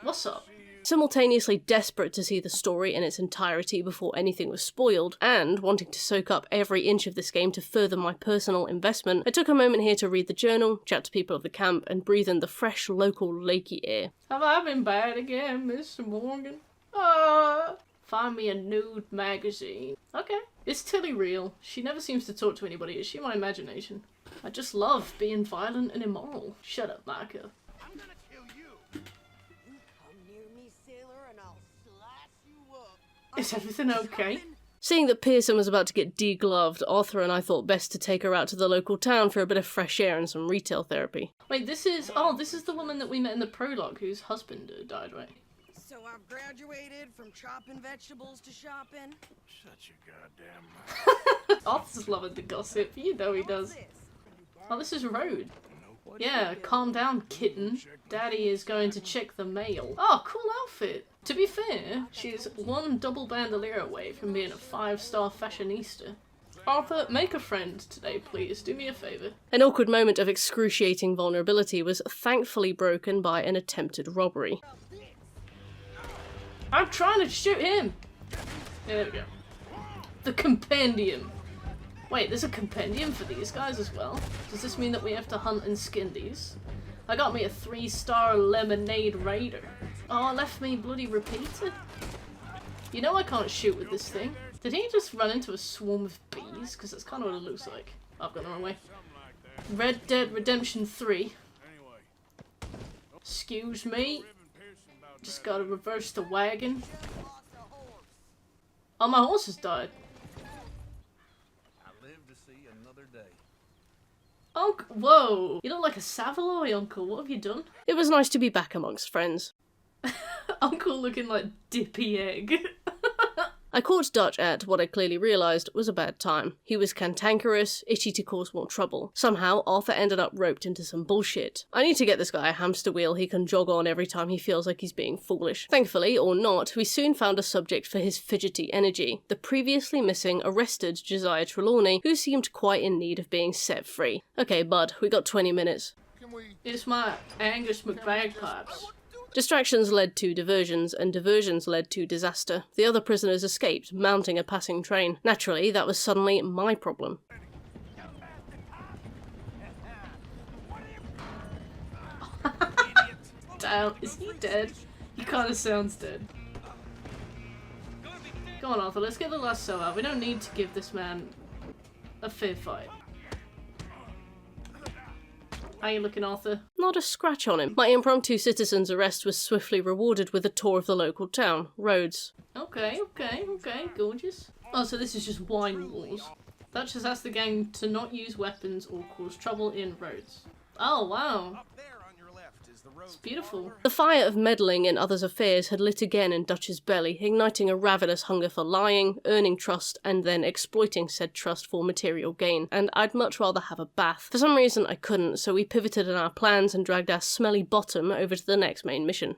What's up? Simultaneously desperate to see the story in its entirety before anything was spoiled, and wanting to soak up every inch of this game to further my personal investment, I took a moment here to read the journal, chat to people of the camp, and breathe in the fresh, local, lakey air. Have I been bad again, Mr. Morgan? Find me a nude magazine. Okay. Is Tilly real? She never seems to talk to anybody. Is she my imagination? I just love being violent and immoral. Shut up, Marco. I'm gonna kill you. You come near me, sailor, and I'll slice you up. Is everything okay? Seeing that Pearson was about to get degloved, Arthur and I thought best to take her out to the local town for a bit of fresh air and some retail therapy. Wait, this is the woman that we met in the prologue whose husband died, right? So I've graduated from chopping vegetables to shopping. Shut your goddamn mouth. Arthur's loving the gossip, you know he does. Oh, this is Road. Yeah, calm down, kitten. Daddy is going to check the mail. Oh, cool outfit. To be fair, she's one double bandolier away from being a 5-star fashionista. Arthur, make a friend today, please. Do me a favour. An awkward moment of excruciating vulnerability was thankfully broken by an attempted robbery. I'm trying to shoot him! Yeah, there we go. The compendium. Wait, there's a compendium for these guys as well? Does this mean that we have to hunt and skin these? I got me a 3-star lemonade raider. Oh, left me bloody repeater. You know I can't shoot with this thing. Did he just run into a swarm of bees? Because that's kind of what it looks like. Oh, I've gone the wrong way. Red Dead Redemption 3. Excuse me. Just gotta reverse the wagon. Oh, my horse has died. I live to see another day. Uncle, whoa! You look like a Savoy, Uncle. What have you done? It was nice to be back amongst friends. Uncle looking like Dippy Egg. I caught Dutch at what I clearly realised was a bad time. He was cantankerous, itchy to cause more trouble. Somehow, Arthur ended up roped into some bullshit. I need to get this guy a hamster wheel he can jog on every time he feels like he's being foolish. Thankfully, or not, we soon found a subject for his fidgety energy. The previously missing, arrested Josiah Trelawny, who seemed quite in need of being set free. Okay, bud, we got 20 minutes. It's my Angus McBagpipes. Distractions led to diversions, and diversions led to disaster. The other prisoners escaped, mounting a passing train. Naturally, that was suddenly my problem. Damn, is he dead? He kind of sounds dead. Come on, Arthur, let's get the lasso out. We don't need to give this man a fair fight. How you looking, Arthur? Not a scratch on him. My impromptu citizen's arrest was swiftly rewarded with a tour of the local town. Rhodes. Okay, gorgeous. Oh, so this is just wine wars. Dutch has asked the gang to not use weapons or cause trouble in Rhodes. Oh, wow. Up there on your left is the road. It's beautiful. The fire of meddling in others' affairs had lit again in Dutch's belly, igniting a ravenous hunger for lying, earning trust, and then exploiting said trust for material gain. And I'd much rather have a bath. For some reason I couldn't, so we pivoted in our plans and dragged our smelly bottom over to the next main mission.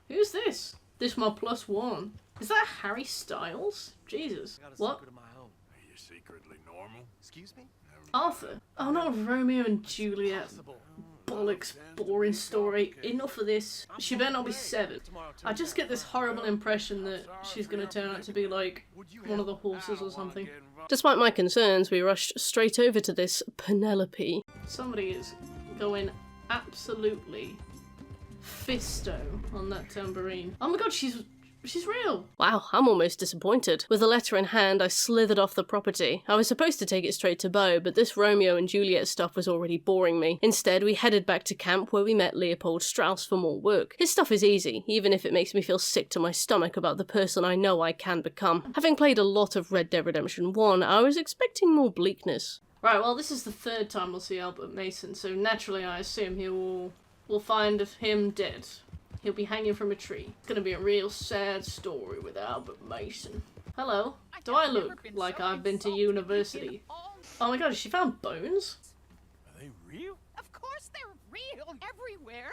Who's this? This my +1. Is that Harry Styles? Jesus. What? Are you secretly normal? Excuse me? Arthur? Oh, not Romeo and Juliet. Bollocks, boring story. Enough of this. She better not be 7. I just get this horrible impression that she's gonna turn out to be like one of the horses or something. Despite my concerns, we rushed straight over to this Penelope. Somebody is going absolutely fisto on that tambourine. Oh my god, she's real! Wow, I'm almost disappointed. With a letter in hand, I slithered off the property. I was supposed to take it straight to Beau, but this Romeo and Juliet stuff was already boring me. Instead, we headed back to camp where we met Leopold Strauss for more work. His stuff is easy, even if it makes me feel sick to my stomach about the person I know I can become. Having played a lot of Red Dead Redemption 1, I was expecting more bleakness. Right, well, this is the 3rd time we'll see Albert Mason, so naturally I assume we'll find him dead. He'll be hanging from a tree. It's gonna be a real sad story with Albert Mason. Hello. Do I look like I've been to university? Oh my god, has she found bones? Are they real? Of course they're real everywhere.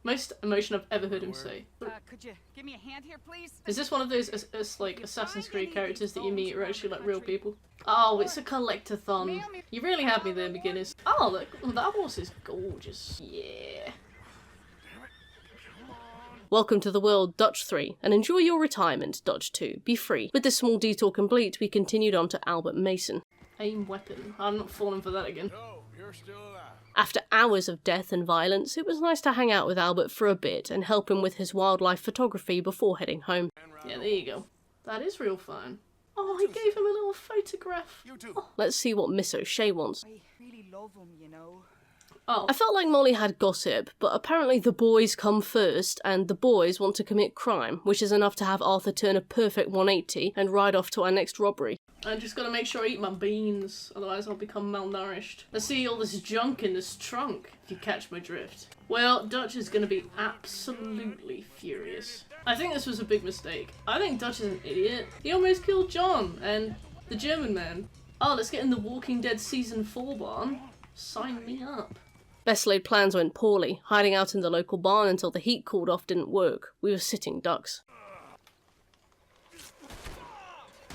Most emotion I've ever heard him say. Could you give me a hand here, please? Is this one of those like Assassin's Creed characters that you meet are actually like real people? Oh, it's a collectathon. You really had me there, beginners. Oh, look, that horse is gorgeous. Yeah. Welcome to the world, Dutch 3, and enjoy your retirement, Dutch 2. Be free. With this small detour complete, we continued on to Albert Mason. Aim weapon. I'm not falling for that again. No, you're still alive. After hours of death and violence, it was nice to hang out with Albert for a bit and help him with his wildlife photography before heading home. Yeah, there you go. That is real fine. Oh, he gave him a little photograph. You too. Oh, let's see what Miss O'Shea wants. I really love him, you know. Oh. I felt like Molly had gossip, but apparently the boys come first, and the boys want to commit crime, which is enough to have Arthur turn a perfect 180 and ride off to our next robbery. I just gotta make sure I eat my beans, otherwise I'll become malnourished. Let's see all this junk in this trunk, if you catch my drift. Well, Dutch is gonna be absolutely furious. I think this was a big mistake. I think Dutch is an idiot. He almost killed John and the German man. Oh, let's get in the Walking Dead Season 4 barn. Sign me up. Best laid plans went poorly. Hiding out in the local barn until the heat cooled off didn't work. We were sitting ducks.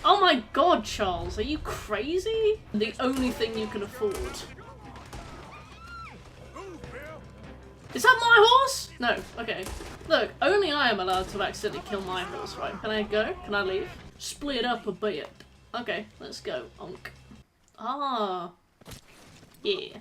Oh my god, Charles, are you crazy? The only thing you can afford. Is that my horse? No, okay. Look, only I am allowed to accidentally kill my horse, right? Can I go? Can I leave? Split up a bit. Okay, let's go. Onk. Ah. Yeah.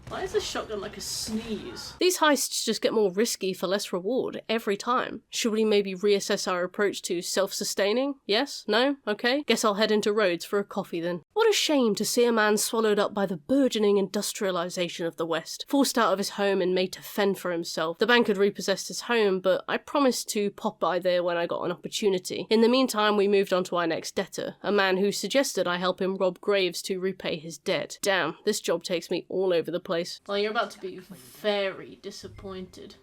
Why is this shotgun like a sneeze? These heists just get more risky for less reward every time. Should we maybe reassess our approach to self-sustaining? Yes? No? Okay. Guess I'll head into Rhodes for a coffee then. What a shame to see a man swallowed up by the burgeoning industrialisation of the West, forced out of his home and made to fend for himself. The bank had repossessed his home, but I promised to pop by there when I got an opportunity. In the meantime, we moved on to our next debtor, a man who suggested I help him rob graves to repay his debt. Damn, this job takes me all over the place. Well, you're about to be very disappointed.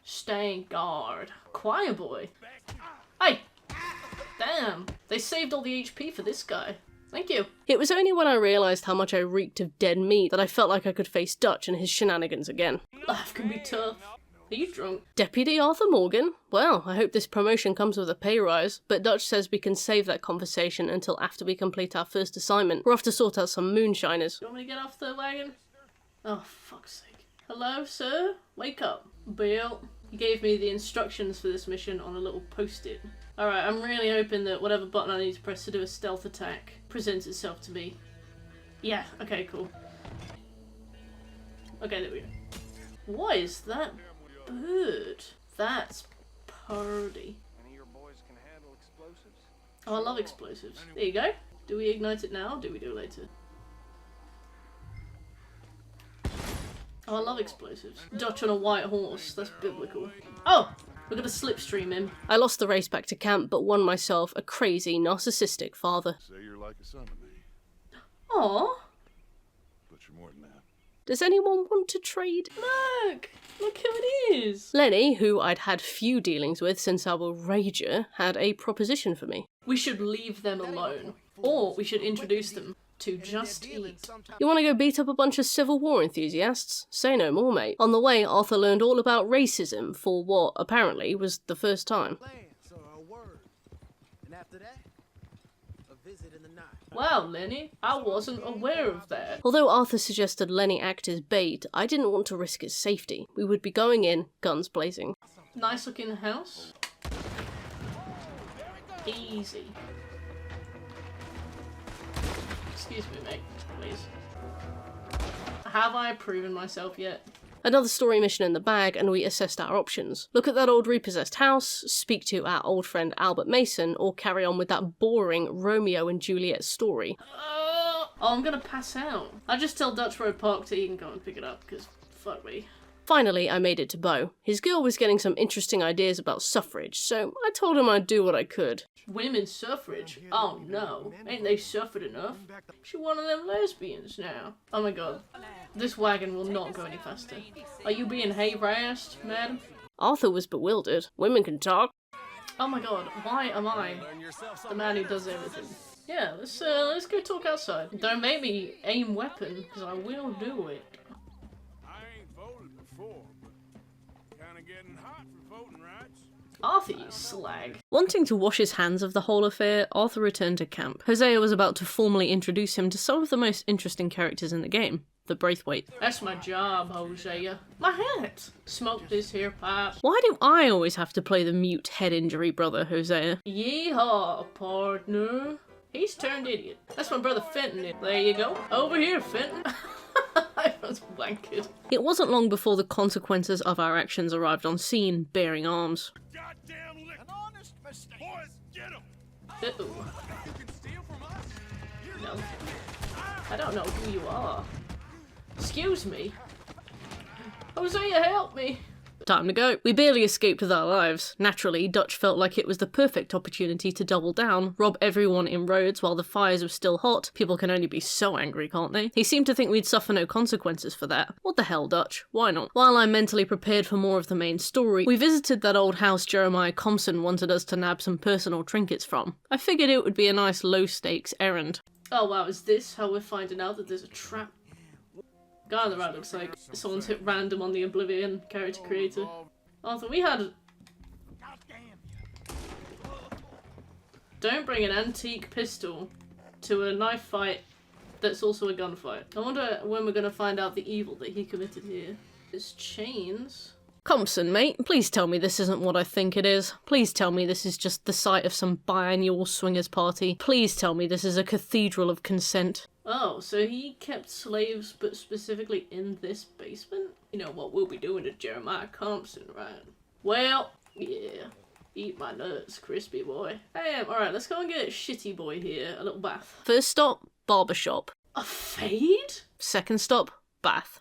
Stay guard. Choir boy. Hey! Damn, they saved all the HP for this guy. Thank you. It was only when I realised how much I reeked of dead meat that I felt like I could face Dutch and his shenanigans again. Life can be tough. Are you drunk? Deputy Arthur Morgan? Well, I hope this promotion comes with a pay rise, but Dutch says we can save that conversation until after we complete our first assignment. We're off to sort out some moonshiners. Do you want me to get off the wagon? Oh, fuck's sake. Hello, sir? Wake up. Bill. He gave me the instructions for this mission on a little post-it. Alright, I'm really hoping that whatever button I need to press to do a stealth attack presents itself to me. Yeah, okay, cool. Okay, there we go. What is that bird? That's purdy. Any of your boys can handle explosives? Oh, I love explosives. There you go. Do we ignite it now or do we do it later? Oh, I love explosives. Dutch on a white horse. That's biblical. Oh! We're gonna slipstream him. I lost the race back to camp, but won myself a crazy, narcissistic father. Say you're like a son to me. Aww. But you're more than that. Does anyone want to trade? Look! Look who it is! Lenny, who I'd had few dealings with since our rager, had a proposition for me. We should leave them alone. Or we should introduce them to Just Eat. You want to go beat up a bunch of Civil War enthusiasts? Say no more, mate. On the way, Arthur learned all about racism for what, apparently, was the first time. Wow, Lenny, I wasn't aware of that. Although Arthur suggested Lenny act as bait, I didn't want to risk his safety. We would be going in, guns blazing. Nice looking house. Easy. Excuse me, mate, please. Have I proven myself yet? Another story mission in the bag, and we assessed our options. Look at that old repossessed house, speak to our old friend Albert Mason, or carry on with that boring Romeo and Juliet story. Oh, I'm gonna pass out. I just tell Dutch Road Park so he can go and pick it up, because fuck me. Finally, I made it to Beau. His girl was getting some interesting ideas about suffrage, so I told him I'd do what I could. Women's suffrage? Oh no, ain't they suffered enough? She one of them lesbians now. Oh my god, this wagon will not go any faster. Are you being harassed, madam? Arthur was bewildered. Women can talk. Oh my god, why am I the man who does everything? Yeah, let's go talk outside. Don't make me aim weapon, because I will do it. Arthur, you slag. Wanting to wash his hands of the whole affair, Arthur returned to camp. Hosea was about to formally introduce him to some of the most interesting characters in the game. the Braithwaite. That's my job, Hosea. My hat! Smoke this here pipe. Why do I always have to play the mute head injury brother, Hosea? Yeehaw, partner. He's turned idiot. That's my brother Fenton. There you go. Over here, Fenton. I was wankered. It wasn't long before the consequences of our actions arrived on scene, bearing arms. Goddamn lick. An honest mistake. Boys, get him. Uh-oh. You can steal from us? No. I don't know who you are. Excuse me. Hosea, help me. Time to go. We barely escaped with our lives. Naturally, Dutch felt like it was the perfect opportunity to double down, rob everyone in Rhodes while the fires were still hot. People can only be so angry, can't they? He seemed to think we'd suffer no consequences for that. What the hell, Dutch? Why not? While I mentally prepared for more of the main story, we visited that old house Jeremiah Compson wanted us to nab some personal trinkets from. I figured it would be a nice low-stakes errand. Oh wow, is this how we're finding out that there's a trap? Guy on the right looks like someone's hit random on the Oblivion character creator. Arthur, we had... Don't bring an antique pistol to a knife fight that's also a gunfight. I wonder when we're going to find out the evil that he committed here. His chains... Compson, mate, please tell me this isn't what I think it is. Please tell me this is just the site of some biannual swingers party. Please tell me this is a cathedral of consent. Oh, so he kept slaves, but specifically in this basement? You know what we'll be doing to Jeremiah Compson, right? Well, yeah. Eat my nuts, crispy boy. Damn, alright, let's go and get Shitty boy here. A little bath. First stop, barbershop. A fade? Second stop, bath.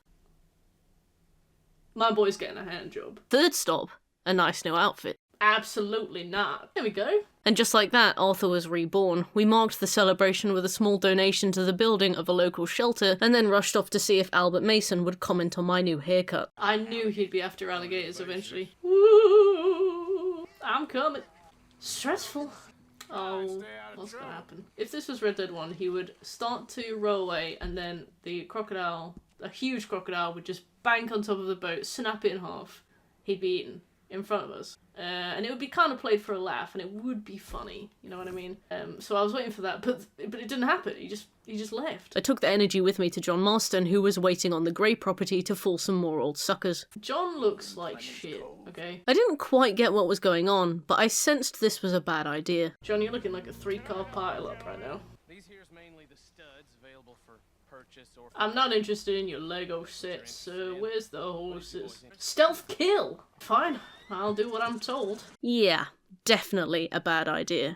My boy's getting a hand job. Third stop, a nice new outfit. Absolutely not. There we go. And just like that, Arthur was reborn. We marked the celebration with a small donation to the building of a local shelter, and then rushed off to see if Albert Mason would comment on my new haircut. I knew he'd be after alligators eventually. Woo! I'm coming. Stressful. Oh, what's gonna happen? If this was Red Dead 1, he would start to row away, and then the crocodile, a huge crocodile, would just bank on top of the boat, snap it in half. He'd be eaten in front of us. And it would be kind of played for a laugh, and it would be funny, you know what I mean? So I was waiting for that, but it didn't happen. He just left. I took the energy with me to John Marston, who was waiting on the Grey property to fool some more old suckers. John looks like shit, okay? I didn't quite get what was going on, but I sensed this was a bad idea. John, you're looking like a 3-car pile-up right now. These here's mainly the studs available for purchase or... I'm not interested in your Lego sets, so where's the horses? Stealth kill! Fine, I'll do what I'm told. Yeah, definitely a bad idea.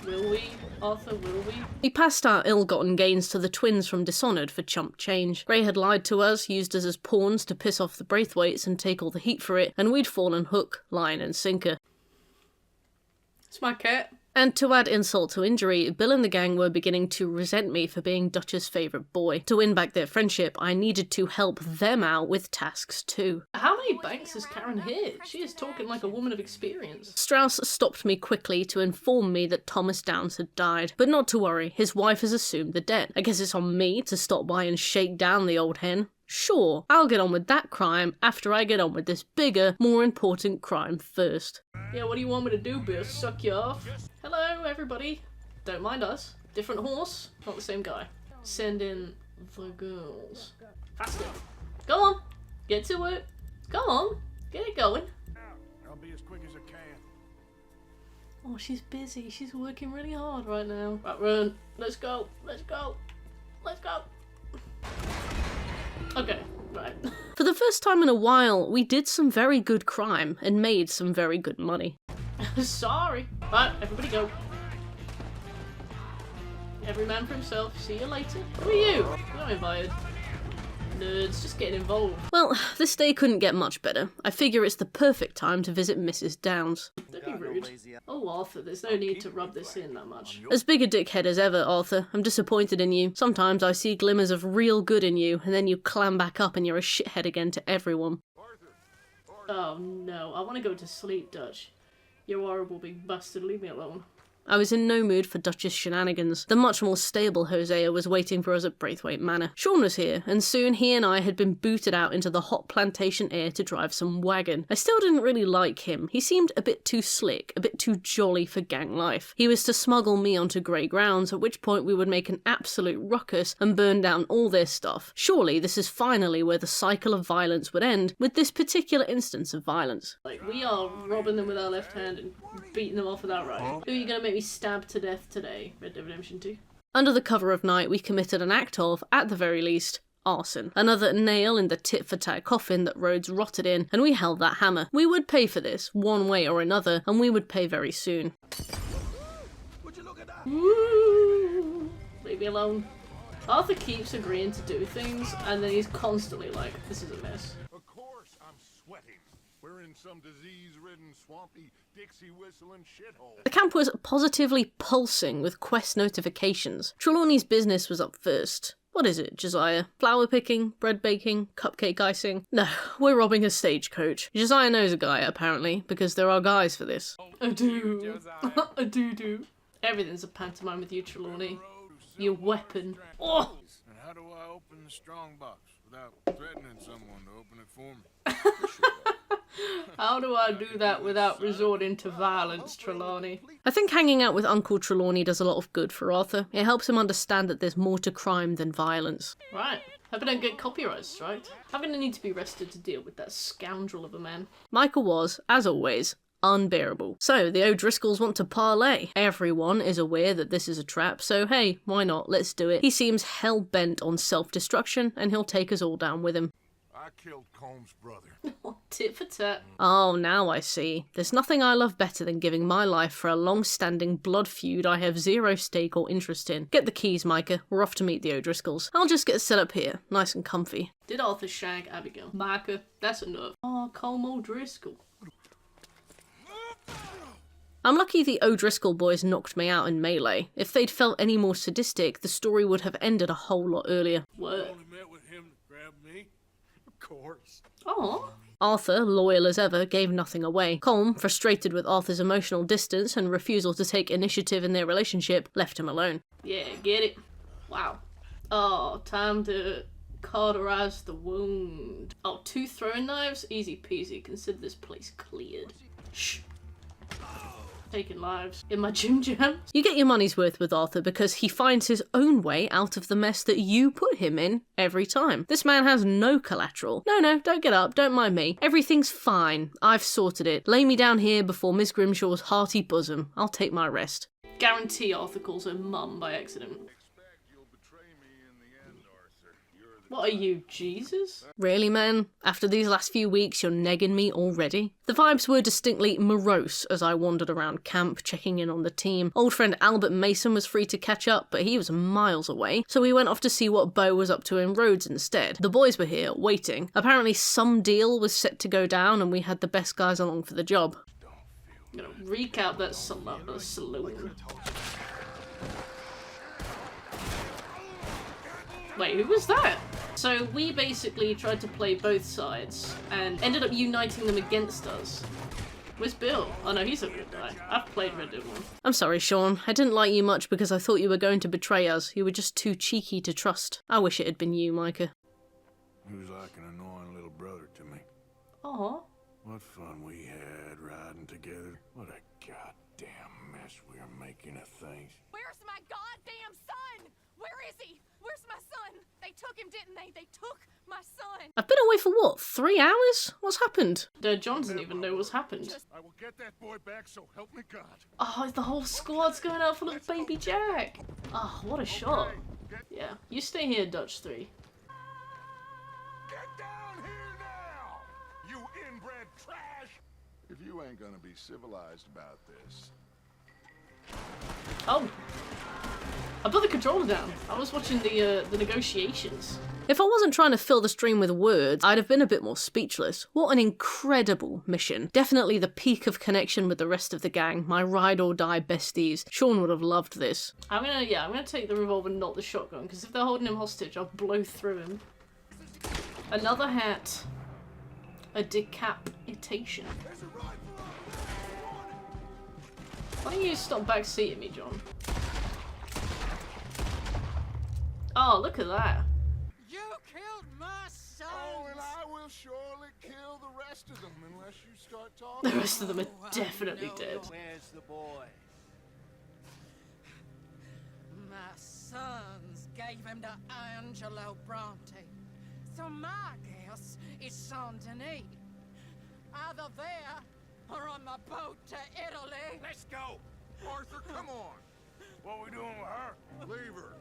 Will we, Arthur, will we? We passed our ill-gotten gains to the twins from Dishonored for chump change. Grey had lied to us, used us as pawns to piss off the Braithwaites and take all the heat for it, and we'd fallen hook, line and sinker. It's my cat. And to add insult to injury, Bill and the gang were beginning to resent me for being Dutch's favourite boy. To win back their friendship, I needed to help them out with tasks too. How many banks has Karen hit? She is talking like a woman of experience. Strauss stopped me quickly to inform me that Thomas Downs had died. But not to worry, his wife has assumed the debt. I guess it's on me to stop by and shake down the old hen. Sure, I'll get on with that crime after I get on with this bigger, more important crime first. Yeah, what do you want me to do, Bill? Suck you off? Hello, everybody. Don't mind us. Different horse, not the same guy. Send in the girls. Faster. Go on. Get to it. Go on. Get it going. I'll be as quick as I can. Oh, she's busy. She's working really hard right now. Right, run. Let's go. Let's go. Let's go. Okay, right. For the first time in a while, we did some very good crime and made some very good money. Sorry. Right, everybody go. Every man for himself. See you later. Who are you? You're not invited. Nerds, just getting involved. Well, this day couldn't get much better. I figure it's the perfect time to visit Mrs. Downs. Don't be rude. Oh, Arthur, there's no need to rub this in that much. As big a dickhead as ever, Arthur. I'm disappointed in you. Sometimes I see glimmers of real good in you, and then you clam back up and you're a shithead again to everyone. Oh no, I want to go to sleep, Dutch. You horrible big bastard, leave me alone. I was in no mood for Duchess shenanigans. The much more stable Hosea was waiting for us at Braithwaite Manor. Sean was here, and soon he and I had been booted out into the hot plantation air to drive some wagon. I still didn't really like him. He seemed a bit too slick, a bit too jolly for gang life. He was to smuggle me onto grey grounds, at which point we would make an absolute ruckus and burn down all their stuff. Surely this is finally where the cycle of violence would end, with this particular instance of violence. Like, we are robbing them with our left hand and beating them off with our right. Who are you gonna make me stab to death today? Red Dead Redemption 2. Under the cover of night, we committed an act of, at the very least, arson. Another nail in the tit-for-tat coffin that Rhodes rotted in, and we held that hammer. We would pay for this, one way or another, and we would pay very soon. Woo! Leave me alone. Arthur keeps agreeing to do things, and then he's constantly like, this is a mess. Of course I'm sweating. We're in some disease-ridden, swampy, Dixie-whistling shithole. The camp was positively pulsing with quest notifications. Trelawny's business was up first. What is it, Josiah? Flower picking? Bread baking? Cupcake icing? No, we're robbing a stagecoach. Josiah knows a guy, apparently, because there are guys for this. I do. I do. Everything's a pantomime with you, Trelawny. Your weapon. Oh! And how do I open the strong box without threatening someone to open it for me? How do I do that without resorting to violence, Trelawny? I think hanging out with Uncle Trelawny does a lot of good for Arthur. It helps him understand that there's more to crime than violence. Right. Hope I don't get copyright striked. I'm gonna need to be arrested to deal with that scoundrel of a man. Michael was, as always, unbearable. So, the O'Driscolls want to parlay. Everyone is aware that this is a trap, so hey, why not? Let's do it. He seems hell-bent on self-destruction, and he'll take us all down with him. I killed Combs' brother. Tit for tat. Oh, now I see. There's nothing I love better than giving my life for a long-standing blood feud I have zero stake or interest in. Get the keys, Micah. We're off to meet the O'Driscolls. I'll just get set up here, nice and comfy. Did Arthur shag Abigail? Micah, that's enough. Oh, Colm O'Driscoll. I'm lucky the O'Driscoll boys knocked me out in melee. If they'd felt any more sadistic, the story would have ended a whole lot earlier. What? Only met with him to grab me? Of course. Oh. Arthur, loyal as ever, gave nothing away. Colm, frustrated with Arthur's emotional distance and refusal to take initiative in their relationship, left him alone. Yeah, get it? Wow. Oh, time to cauterize the wound. Oh, 2 throwing knives? Easy peasy. Consider this place cleared. Shh. Taking lives in my gym jams. You get your money's worth with Arthur because he finds his own way out of the mess that you put him in every time. This man has no collateral. No, don't get up, don't mind me. Everything's fine. I've sorted it. Lay me down here before Miss Grimshaw's hearty bosom. I'll take my rest. Guarantee Arthur calls her mum by accident. What are you, Jesus? Really, man? After these last few weeks, you're negging me already? The vibes were distinctly morose as I wandered around camp, checking in on the team. Old friend Albert Mason was free to catch up, but he was miles away, so we went off to see what Beau was up to in Rhodes instead. The boys were here, waiting. Apparently some deal was set to go down, and we had the best guys along for the job. I'm gonna recap that saloon. Wait, who was that? So we basically tried to play both sides and ended up uniting them against us. Where's Bill? Oh no, he's a good guy. I've played Red Dead 1. I'm sorry, Sean. I didn't like you much because I thought you were going to betray us. You were just too cheeky to trust. I wish it had been you, Micah. He was like an annoying little brother to me. Aw. What fun we had riding together. What a goddamn mess we are making of things. Where's my goddamn son? Where is he? Where's my son? They took him, didn't they? They took my son. I've been away for what, 3 hours? What's happened? John doesn't even know what's happened. I will get that boy back, so help me God. Oh, the whole squad's going out for little baby Jack. Oh, what a shot. Yeah, you stay here, Dutch 3. Get down here now, you inbred trash! If you ain't gonna be civilized about this. Oh. I put the controller down. I was watching the negotiations. If I wasn't trying to fill the stream with words, I'd have been a bit more speechless. What an incredible mission. Definitely the peak of connection with the rest of the gang, my ride or die besties. Sean would have loved this. I'm gonna take the revolver, not the shotgun, because if they're holding him hostage, I'll blow through him. Another hat. A decapitation. Why don't you stop backseating me, John? Oh, look at that. You killed my son! Oh, and I will surely kill the rest of them unless you start talking. The rest of them are definitely dead. Where's the boy? My sons gave him to Angelo Bronte. So my guess is Saint Denis. Either there or on the boat to Italy. Let's go! Arthur, come on! What are we doing with her? Leave her.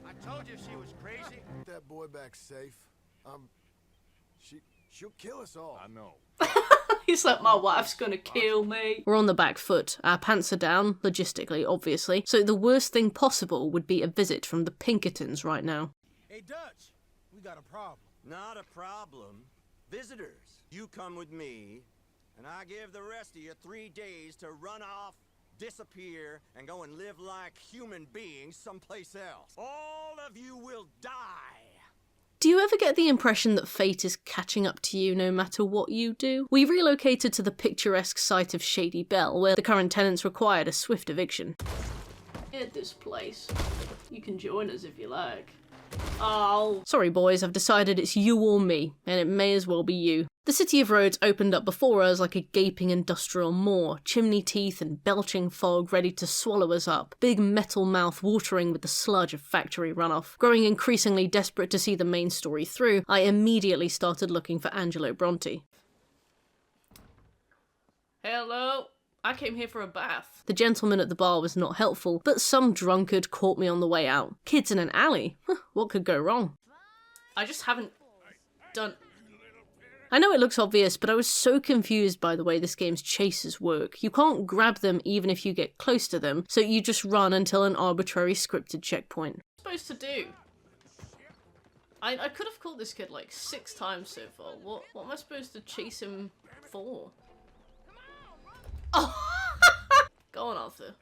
I told you she was crazy. Get that boy back safe. She'll kill us all. I know. He's like, my wife's gonna kill me. We're on the back foot. Our pants are down, logistically, obviously. So the worst thing possible would be a visit from the Pinkertons right now. Hey, Dutch, we got a problem. Not a problem. Visitors, you come with me, and I give the rest of you 3 days to run off, disappear, and go and live like human beings someplace else. All of you will die. Do you ever get the impression that fate is catching up to you no matter what you do? We relocated to the picturesque site of Shady Bell, where the current tenants required a swift eviction. At this place. You can join us if you like. Oh. Sorry boys, I've decided it's you or me, and it may as well be you. The city of Rhodes opened up before us like a gaping industrial maw, chimney teeth and belching fog ready to swallow us up, big metal mouth watering with the sludge of factory runoff. Growing increasingly desperate to see the main story through, I immediately started looking for Angelo Bronte. Hello. I came here for a bath. The gentleman at the bar was not helpful, but some drunkard caught me on the way out. Kids in an alley? What could go wrong? I just haven't done... I know it looks obvious, but I was so confused by the way this game's chases work. You can't grab them even if you get close to them, so you just run until an arbitrary scripted checkpoint. What am I supposed to do? I could have caught this kid like 6 times so far. What am I supposed to chase him for? Oh! Go on, Arthur.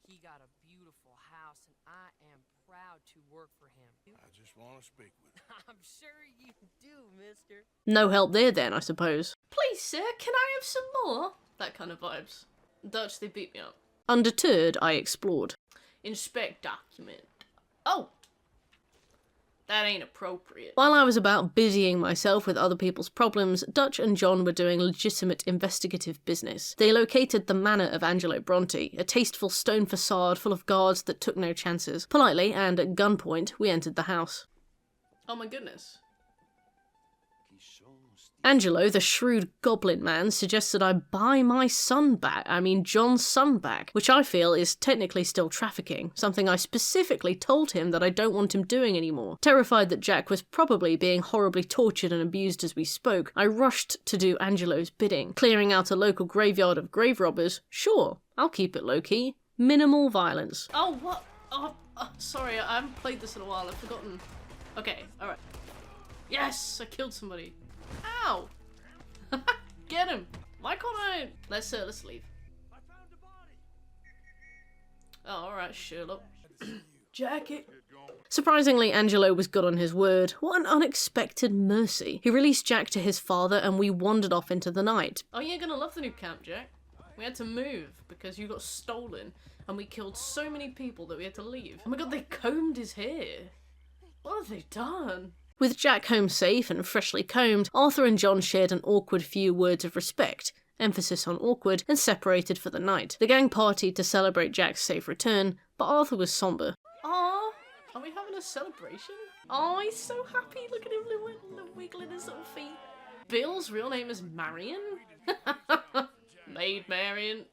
He got a beautiful house, and I am proud to work for him. I just want to speak with her. I'm sure you do, mister. No help there then, I suppose. Please, sir, can I have some more? That kind of vibes. Dutch, they beat me up. Undeterred, I explored. Inspect document. Oh! That ain't appropriate. While I was about busying myself with other people's problems, Dutch and John were doing legitimate investigative business. They located the manor of Angelo Bronte, a tasteful stone facade full of guards that took no chances. Politely, and at gunpoint, we entered the house. Oh my goodness. Angelo, the shrewd goblin man, suggested I buy my son back, John's son back, which I feel is technically still trafficking, something I specifically told him that I don't want him doing anymore. Terrified that Jack was probably being horribly tortured and abused as we spoke, I rushed to do Angelo's bidding. Clearing out a local graveyard of grave robbers? Sure, I'll keep it low-key. Minimal violence. Oh, what? Oh, sorry, I haven't played this in a while, I've forgotten. Okay, alright. Yes, I killed somebody. Ow! Get him! Why can't I? Let's leave. Oh, alright, Sherlock. Jacket. Surprisingly, Angelo was good on his word. What an unexpected mercy. He released Jack to his father and we wandered off into the night. Oh, you're gonna love the new camp, Jack. We had to move because you got stolen and we killed so many people that we had to leave. Oh my god, they combed his hair. What have they done? With Jack home safe and freshly combed, Arthur and John shared an awkward few words of respect, emphasis on awkward, and separated for the night. The gang partied to celebrate Jack's safe return, but Arthur was somber. Aww, are we having a celebration? Oh, he's so happy. Look at him wiggling his little feet. Bill's real name is Marion? Maid Marion.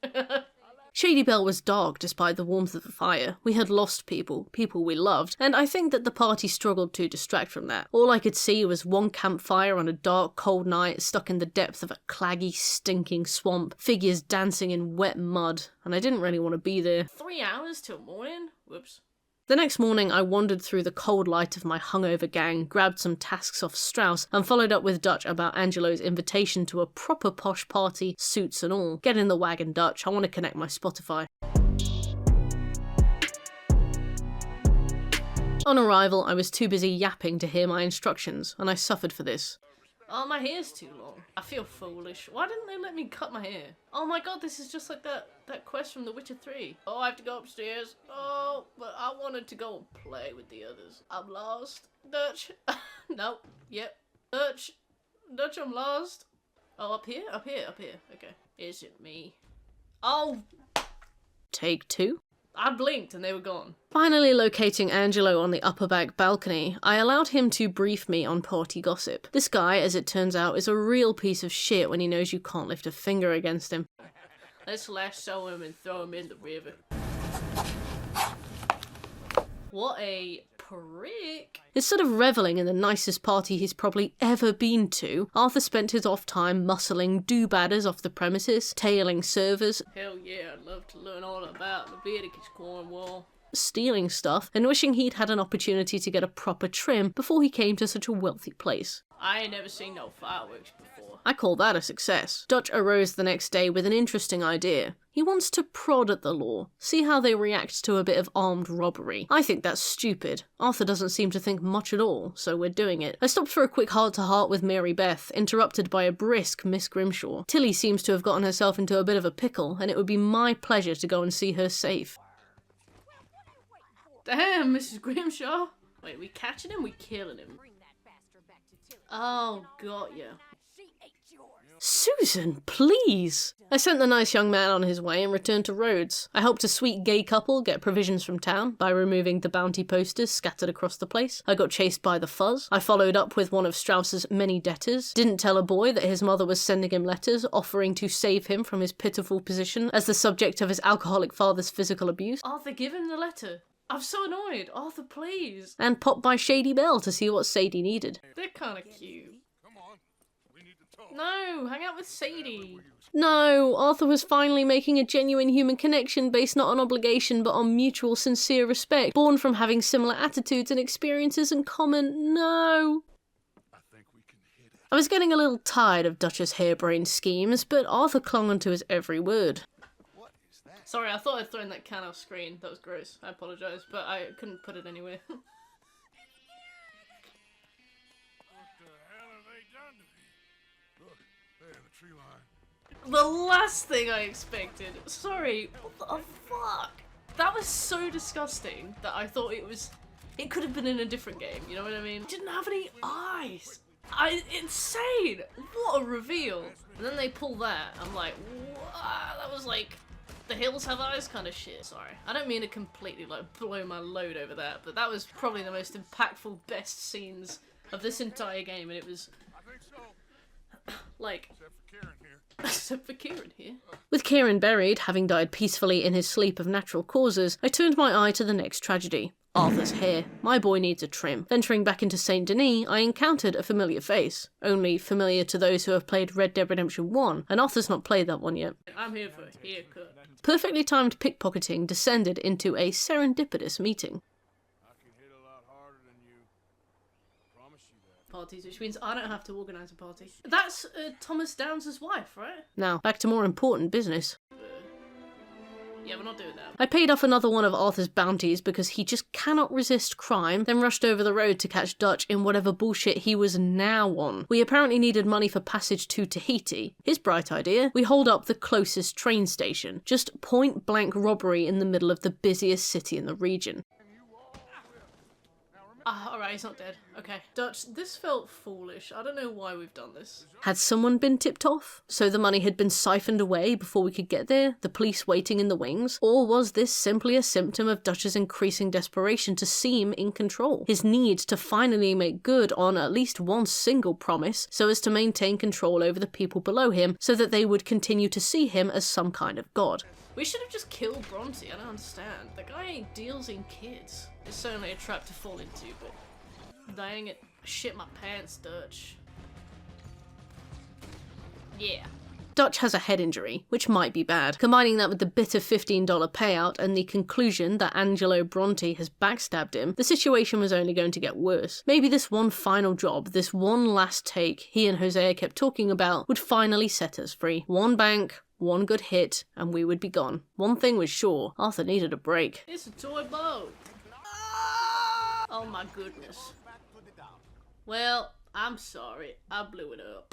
Shady Bell was dark despite the warmth of the fire. We had lost people we loved, and I think that the party struggled to distract from that. All I could see was one campfire on a dark, cold night stuck in the depth of a claggy, stinking swamp, figures dancing in wet mud, and I didn't really want to be there. 3 hours till morning? Whoops. The next morning, I wandered through the cold light of my hungover gang, grabbed some tasks off Strauss, and followed up with Dutch about Angelo's invitation to a proper posh party, suits and all. Get in the wagon, Dutch. I want to connect my Spotify. On arrival, I was too busy yapping to hear my instructions, and I suffered for this. Oh, my hair's too long. I feel foolish. Why didn't they let me cut my hair? Oh my god, this is just like that quest from The Witcher 3. Oh, I have to go upstairs. Oh, but I wanted to go and play with the others. I'm lost. Dutch. Nope. Yep. Dutch, I'm lost. Oh, up here? Up here. Okay. Is it me? Oh! Take 2. I blinked and they were gone. Finally locating Angelo on the upper back balcony, I allowed him to brief me on party gossip. This guy, as it turns out, is a real piece of shit when he knows you can't lift a finger against him. Let's lasso him and throw him in the river. What a prick. Instead of revelling in the nicest party he's probably ever been to, Arthur spent his off time muscling do-badders off the premises, tailing servers, Hell yeah, I'd love to learn all about Leviticus Cornwall. stealing stuff, and wishing he'd had an opportunity to get a proper trim before he came to such a wealthy place. I ain't never seen no fireworks before. I call that a success. Dutch arose the next day with an interesting idea. He wants to prod at the law, see how they react to a bit of armed robbery. I think that's stupid. Arthur doesn't seem to think much at all, so we're doing it. I stopped for a quick heart-to-heart with Mary Beth, interrupted by a brisk Miss Grimshaw. Tilly seems to have gotten herself into a bit of a pickle, and it would be my pleasure to go and see her safe. Damn, Mrs. Grimshaw. Wait, we catching him? We killing him? Oh, got ya. Susan, please! I sent the nice young man on his way and returned to Rhodes. I helped a sweet gay couple get provisions from town by removing the bounty posters scattered across the place. I got chased by the fuzz. I followed up with one of Strauss's many debtors. Didn't tell a boy that his mother was sending him letters offering to save him from his pitiful position as the subject of his alcoholic father's physical abuse. Arthur, give him the letter. I'm so annoyed. Arthur, please. And popped by Shady Belle to see what Sadie needed. They're kind of cute. No, hang out with Sadie. No, Arthur was finally making a genuine human connection based not on obligation but on mutual sincere respect, born from having similar attitudes and experiences in common. No. I was getting a little tired of Dutch's harebrained schemes, but Arthur clung onto his every word. Sorry, I thought I'd thrown that can off screen. That was gross. I apologise, but I couldn't put it anywhere. The last thing I expected. Sorry, what the fuck? That was so disgusting that I thought it could have been in a different game, you know what I mean? It didn't have any eyes. Insane! What a reveal. And then they pull that, I'm like, what? That was like, the hills have eyes kind of shit. Sorry. I don't mean to completely like blow my load over that, but that was probably the most impactful, best scenes of this entire game, and it was like, except for Kieran here. With Kieran buried, having died peacefully in his sleep of natural causes, I turned my eye to the next tragedy. Arthur's hair. My boy needs a trim. Venturing back into Saint Denis, I encountered a familiar face. Only familiar to those who have played Red Dead Redemption 1, and Arthur's not played that one yet. I'm here for a haircut. Perfectly timed pickpocketing descended into a serendipitous meeting. Parties, which means I don't have to organise a party. That's Thomas Downs' wife, right? Now, back to more important business. Yeah, we're not doing that. I paid off another one of Arthur's bounties because he just cannot resist crime, then rushed over the road to catch Dutch in whatever bullshit he was now on. We apparently needed money for passage to Tahiti. His bright idea, we hold up the closest train station. Just point-blank robbery in the middle of the busiest city in the region. Alright, he's not dead. Okay. Dutch, this felt foolish. I don't know why we've done this. Had someone been tipped off? So the money had been siphoned away before we could get there, the police waiting in the wings? Or was this simply a symptom of Dutch's increasing desperation to seem in control? His need to finally make good on at least one single promise so as to maintain control over the people below him so that they would continue to see him as some kind of god. We should have just killed Bronte, I don't understand. The guy deals in kids. It's certainly a trap to fall into, but dang it, I shit my pants, Dutch. Yeah. Dutch has a head injury, which might be bad. Combining that with the bitter $15 payout and the conclusion that Angelo Bronte has backstabbed him, the situation was only going to get worse. Maybe this one final job, this one last take he and Hosea kept talking about would finally set us free. One bank, one good hit, and we would be gone. One thing was sure, Arthur needed a break. It's a toy boat. Oh my goodness. Well, I'm sorry, I blew it up.